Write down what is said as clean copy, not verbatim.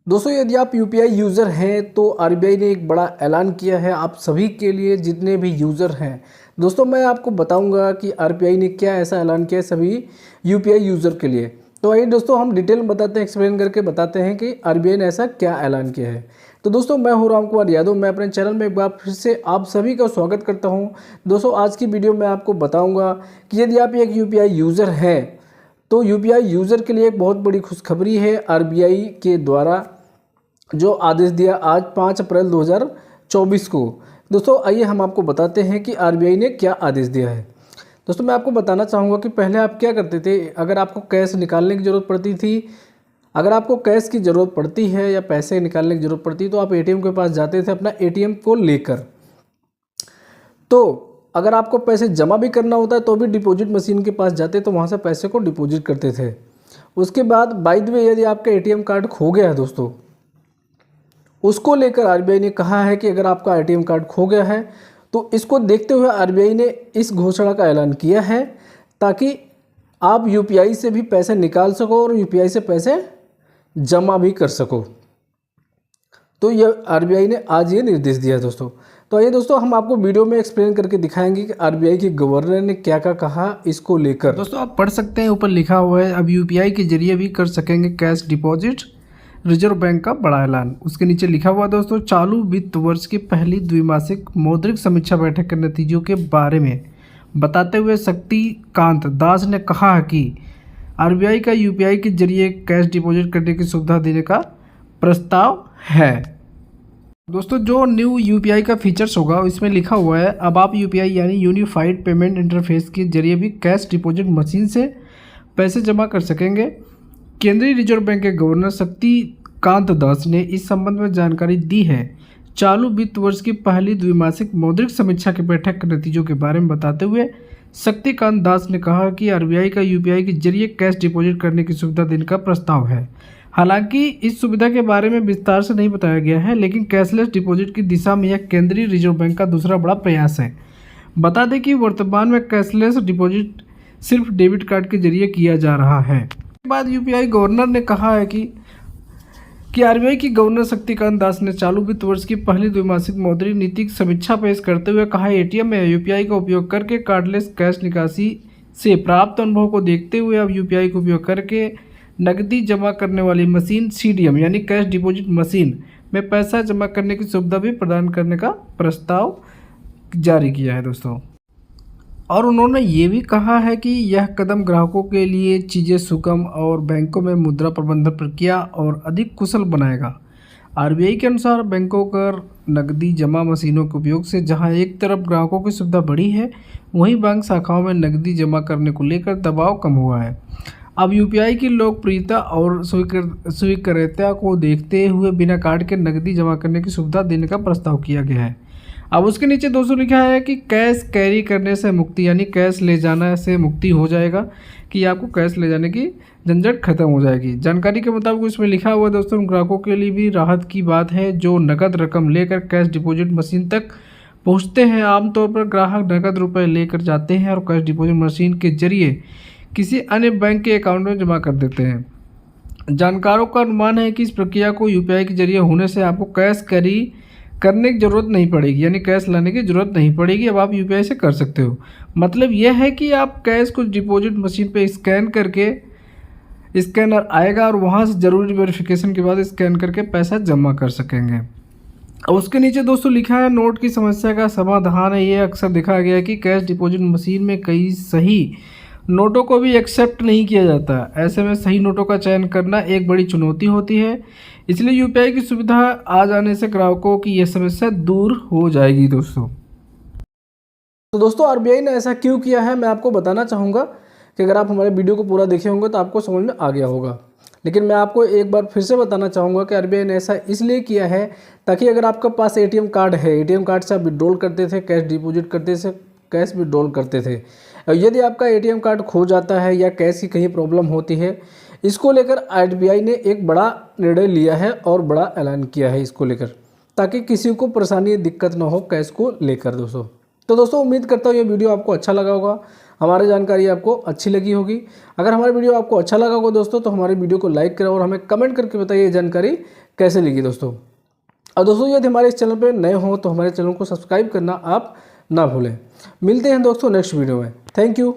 दोस्तों यदि आप यूपीआई यूज़र हैं तो आरबीआई ने एक बड़ा ऐलान किया है आप सभी के लिए जितने भी यूज़र हैं। दोस्तों मैं आपको बताऊंगा कि आरबीआई ने क्या ऐसा ऐलान किया है सभी यूपीआई यूज़र के लिए। तो आइए दोस्तों हम डिटेल में बताते हैं, एक्सप्लेन करके बताते हैं कि आरबीआई ने ऐसा क्या ऐलान किया है। तो दोस्तों मैं हूं राम कुमार यादव, मैं अपने चैनल में एक बार फिर से आप सभी का स्वागत करता हूं। दोस्तों आज की वीडियो में आपको बताऊँगा कि यदि आप एक यूपीआई यूज़र हैं तो यूपीआई यूज़र के लिए एक बहुत बड़ी खुशखबरी है। आरबीआई के द्वारा जो आदेश दिया आज 5 अप्रैल 2024 को। दोस्तों आइए हम आपको बताते हैं कि आरबीआई ने क्या आदेश दिया है। दोस्तों मैं आपको बताना चाहूँगा कि पहले आप क्या करते थे, अगर आपको कैश निकालने की ज़रूरत पड़ती थी, अगर आपको कैश की ज़रूरत पड़ती है या पैसे निकालने की ज़रूरत पड़ती तो आप एटीएम के पास जाते थे अपना एटीएम को लेकर। तो अगर आपको पैसे जमा भी करना होता है तो भी डिपॉजिट मशीन के पास जाते तो वहाँ से पैसे को डिपॉजिट करते थे। उसके बाद बाय द वे यदि आपका एटीएम कार्ड खो गया है दोस्तों, उसको लेकर आरबीआई ने कहा है कि अगर आपका एटीएम कार्ड खो गया है तो इसको देखते हुए आरबीआई ने इस घोषणा का ऐलान किया है ताकि आप यूपीआई से भी पैसे निकाल सको और यूपीआई से पैसे जमा भी कर सको। तो यह आरबीआई ने आज ये निर्देश दिया है दोस्तों। तो आइए दोस्तों हम आपको वीडियो में एक्सप्लेन करके दिखाएंगे कि आरबीआई के गवर्नर ने क्या क्या कहा इसको लेकर। दोस्तों आप पढ़ सकते हैं, ऊपर लिखा हुआ है अब यूपीआई के जरिए भी कर सकेंगे कैश डिपॉजिट, रिजर्व बैंक का बड़ा ऐलान। उसके नीचे लिखा हुआ दोस्तों, चालू वित्त वर्ष की पहली द्विमासिक मौद्रिक समीक्षा बैठक के नतीजों के बारे में बताते हुए शक्तिकांत दास ने कहा कि आरबीआई का यूपीआई के जरिए कैश डिपॉजिट करने की सुविधा देने का प्रस्ताव है। दोस्तों जो न्यू यूपीआई का फीचर्स होगा इसमें लिखा हुआ है अब आप यूपीआई यानी यूनिफाइड पेमेंट इंटरफेस के जरिए भी कैश डिपॉजिट मशीन से पैसे जमा कर सकेंगे। केंद्रीय रिजर्व बैंक के गवर्नर शक्तिकांत दास ने इस संबंध में जानकारी दी है। चालू वित्त वर्ष की पहली द्विमासिक मौद्रिक समीक्षा की बैठक के नतीजों के बारे में बताते हुए शक्तिकांत दास ने कहा कि आरबीआई का यूपीआई के जरिए कैश डिपॉजिट करने की सुविधा देने का प्रस्ताव है। हालांकि इस सुविधा के बारे में विस्तार से नहीं बताया गया है, लेकिन कैशलेस डिपॉजिट की दिशा में यह केंद्रीय रिजर्व बैंक का दूसरा बड़ा प्रयास है। बता दें कि वर्तमान में कैशलेस डिपॉजिट सिर्फ डेबिट कार्ड के जरिए किया जा रहा है। इसके बाद यूपीआई गवर्नर ने कहा है कि आरबीआई की गवर्नर शक्तिकांत दास ने चालू वित्त वर्ष की पहली द्विमासिक मौद्रिक नीति समीक्षा पेश करते हुए कहा, एटीएम में यूपीआई का उपयोग करके कार्डलेस कैश निकासी से प्राप्त अनुभव को देखते हुए अब यूपीआई का उपयोग करके नकदी जमा करने वाली मशीन सीडीएम यानी कैश डिपॉजिट मशीन में पैसा जमा करने की सुविधा भी प्रदान करने का प्रस्ताव जारी किया है दोस्तों। और उन्होंने ये भी कहा है कि यह कदम ग्राहकों के लिए चीज़ें सुगम और बैंकों में मुद्रा प्रबंधन प्रक्रिया और अधिक कुशल बनाएगा। आरबीआई के अनुसार बैंकों कर नकदी जमा मशीनों के उपयोग से जहां एक तरफ ग्राहकों की सुविधा बढ़ी है, वहीं बैंक शाखाओं में नकदी जमा करने को लेकर दबाव कम हुआ है। अब यूपीआई की लोकप्रियता और स्वीकार्यता को देखते हुए बिना कार्ड के नकदी जमा करने की सुविधा देने का प्रस्ताव किया गया है। अब उसके नीचे दोस्तों लिखा है कि कैश कैरी करने से मुक्ति यानी कैश ले जाना से मुक्ति हो जाएगा, कि आपको कैश ले जाने की झंझट खत्म हो जाएगी। जानकारी के मुताबिक इसमें लिखा हुआ है दोस्तों, ग्राहकों के लिए भी राहत की बात है जो नकद रकम लेकर कैश डिपॉजिट मशीन तक पहुँचते हैं। आमतौर पर ग्राहक नकद रुपये लेकर जाते हैं और कैश डिपॉजिट मशीन के जरिए किसी अन्य बैंक के अकाउंट में जमा कर देते हैं। जानकारों का अनुमान है कि इस प्रक्रिया को यूपीआई के जरिए होने से आपको कैश कैरी करने की ज़रूरत नहीं पड़ेगी, यानी कैश लाने की ज़रूरत नहीं पड़ेगी। अब आप यूपीआई से कर सकते हो। मतलब यह है कि आप कैश को डिपॉजिट मशीन पे स्कैन करके, स्कैनर आएगा और वहाँ से ज़रूरी वेरिफिकेशन के बाद स्कैन करके पैसा जमा कर सकेंगे। अब उसके नीचे दोस्तों लिखा है नोट की समस्या का समाधान है। ये अक्सर देखा गया है कि कैश डिपॉजिट मशीन में कई सही नोटों को भी एक्सेप्ट नहीं किया जाता। ऐसे में सही नोटों का चयन करना एक बड़ी चुनौती होती है, इसलिए यूपीआई की सुविधा आ जाने से ग्राहकों की यह समस्या दूर हो जाएगी दोस्तों। तो दोस्तों आरबीआई ने ऐसा क्यों किया है मैं आपको बताना चाहूँगा कि अगर आप हमारे वीडियो को पूरा देखे होंगे तो आपको समझ में आ गया होगा। लेकिन मैं आपको एक बार फिर से बताना चाहूँगा कि आरबीआई ने ऐसा इसलिए किया है ताकि अगर आपके पास एटीएम कार्ड है, एटीएम कार्ड से आप विड्रॉल करते थे, कैश डिपॉजिट करते थे, कैश विड्रॉल करते थे, यदि आपका एटीएम कार्ड खो जाता है या कैश की कहीं प्रॉब्लम होती है, इसको लेकर आरबीआई ने एक बड़ा निर्णय लिया है और बड़ा ऐलान किया है इसको लेकर, ताकि किसी को परेशानी दिक्कत ना हो कैश को लेकर दोस्तों। तो दोस्तों उम्मीद करता हूँ ये वीडियो आपको अच्छा लगा होगा, हमारी जानकारी आपको अच्छी लगी होगी। अगर हमारी वीडियो आपको अच्छा लगा होगा दोस्तों तो हमारी वीडियो को लाइक करें और हमें कमेंट करके बताइए ये जानकारी कैसे लगी दोस्तों। और दोस्तों यदि हमारे इस चैनल पर नए हो तो हमारे चैनल को सब्सक्राइब करना आप ना भूलें। मिलते हैं दोस्तों नेक्स्ट वीडियो में। Thank you.